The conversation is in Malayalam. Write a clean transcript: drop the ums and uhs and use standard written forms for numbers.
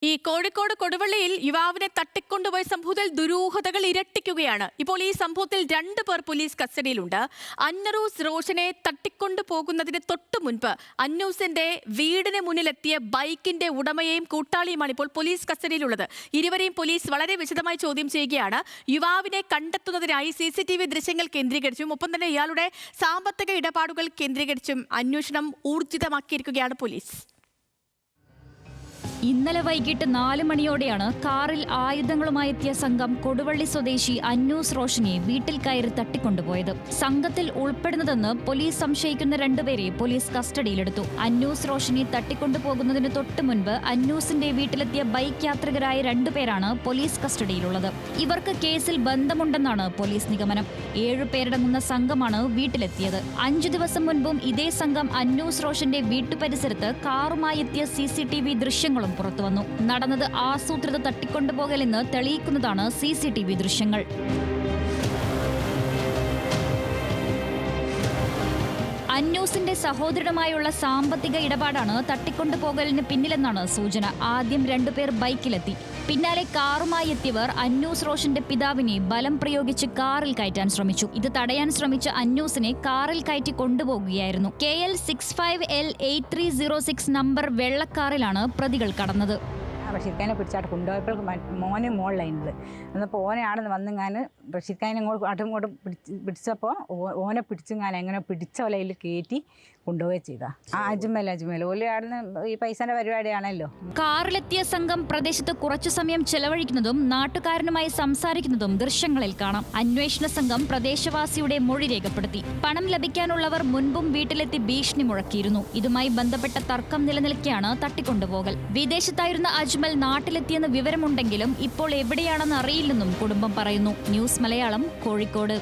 ഈ കോഴിക്കോട് കൊടുവള്ളിയിൽ യുവാവിനെ തട്ടിക്കൊണ്ടുപോയ സംഭവത്തിൽ ദുരൂഹതകൾ ഇരട്ടിക്കുകയാണ്. ഇപ്പോൾ ഈ സംഭവത്തിൽ 2 പേർ പോലീസ് കസ്റ്റഡിയിലുണ്ട്. അന്നൂസ് റോഷനെ തട്ടിക്കൊണ്ടുപോകുന്നതിന് തൊട്ടു മുൻപ് അന്നൂസിന്റെ വീടിന് മുന്നിലെത്തിയ ബൈക്കിന്റെ ഉടമയെയും കൂട്ടാളിയുമാണ് ഇപ്പോൾ പോലീസ് കസ്റ്റഡിയിലുള്ളത്. ഇരുവരെയും പോലീസ് വളരെ വിശദമായി ചോദ്യം ചെയ്യുകയാണ്. യുവാവിനെ കണ്ടെത്തുന്നതിനായി CCTV ദൃശ്യങ്ങൾ കേന്ദ്രീകരിച്ചും ഒപ്പം തന്നെ ഇയാളുടെ സാമ്പത്തിക ഇടപാടുകൾ കേന്ദ്രീകരിച്ചും അന്വേഷണം ഊർജിതമാക്കിയിരിക്കുകയാണ് പോലീസ്. ഇന്നലെ വൈകിട്ട് 4 മണിയോടെയാണ് കാറിൽ ആയുധങ്ങളുമായി എത്തിയ സംഘം കൊടുവള്ളി സ്വദേശി അന്നൂസ് റോഷനെ വീട്ടിൽ കയറി തട്ടിക്കൊണ്ടുപോയത്. സംഘത്തിൽ ഉൾപ്പെടുന്നതെന്ന് പോലീസ് സംശയിക്കുന്ന 2 പേരെ പോലീസ് കസ്റ്റഡിയിലെടുത്തു. അന്നൂസ് റോഷനെ തട്ടിക്കൊണ്ടുപോകുന്നതിന് തൊട്ടു മുൻപ് അന്നൂസിന്റെ വീട്ടിലെത്തിയ ബൈക്ക് യാത്രികരായ 2 പേരാണ് പോലീസ് കസ്റ്റഡിയിലുള്ളത്. ഇവർക്ക് കേസിൽ ബന്ധമുണ്ടെന്നാണ് പോലീസ് നിഗമനം. 7 പേരടങ്ങുന്ന സംഘമാണ് വീട്ടിലെത്തിയത്. 5 ദിവസം മുൻപും ഇതേ സംഘം അന്നൂസ് റോഷന്റെ വീട്ടുപരിസരത്ത് കാറുമായി എത്തിയ CCTV ദൃശ്യങ്ങളും പുറത്തുവന്നു. നടന്നത് ആസൂത്രിത തട്ടിക്കൊണ്ടുപോകലെന്ന് തെളിയിക്കുന്നതാണ് CCTV ദൃശ്യങ്ങൾ. അന്നൂസിന്റെ സഹോദരനുമായുള്ള സാമ്പത്തിക ഇടപാടാണ് തട്ടിക്കൊണ്ടുപോകലിന് പിന്നിലെന്നാണ് സൂചന. ആദ്യം 2 പേർ ബൈക്കിലെത്തി. പിന്നാലെ കാറുമായി എത്തിയവർ അന്നൂസ് റോഷന്റെ പിതാവിനെ ബലം പ്രയോഗിച്ച് കാറിൽ കയറ്റാൻ ശ്രമിച്ചു. ഇത് തടയാൻ ശ്രമിച്ച അന്നൂസിനെ കാറിൽ കയറ്റി കൊണ്ടുപോകുകയായിരുന്നു. KL 65L8306 നമ്പർ വെള്ളക്കാറിലാണ് പ്രതികൾ കടന്നത്. റഷീദ്ഖാനെ പിടിച്ചാട്ട് കൊണ്ടുപോയപ്പോൾ മോനെ മോൾ ലൈനിൽ എന്നപ്പോൾ ഓനെയാണെന്ന് വന്ന് ഞാൻ റഷീദ്ഖാനെ ഇങ്ങോട്ടും പിടിച്ചപ്പോൾ ഓനെ പിടിച്ച് ഞാൻ എങ്ങനെ പിടിച്ച വലയിൽ കയറ്റി കൊണ്ടുപോവുക ചെയ്താ. അജ്മൽ ഓലെയാടുന്ന ഈ പൈസന്റെ പരിപാടിയാണല്ലോ. കാറിലെത്തിയ സംഘം പ്രദേശത്ത് കുറച്ചു സമയം ചെലവഴിക്കുന്നതും നാട്ടുകാരനുമായി സംസാരിക്കുന്നതും ദൃശ്യങ്ങളിൽ കാണാം. അന്വേഷണ സംഘം പ്രദേശവാസിയുടെ മൊഴി രേഖപ്പെടുത്തി. പണം ലഭിക്കാനുള്ളവർ മുൻപും വീട്ടിലെത്തി ഭീഷണി മുഴക്കിയിരുന്നു. ഇതുമായി ബന്ധപ്പെട്ട തർക്കം നിലനിൽക്കെയാണ് തട്ടിക്കൊണ്ടുപോകൽ. വിദേശത്തായിരുന്ന അജ്മൽ നാട്ടിലെത്തിയെന്ന് വിവരമുണ്ടെങ്കിലും ഇപ്പോൾ എവിടെയാണെന്ന് അറിയില്ലെന്നും കുടുംബം പറയുന്നു. ന്യൂസ് മലയാളം, കോഴിക്കോട്.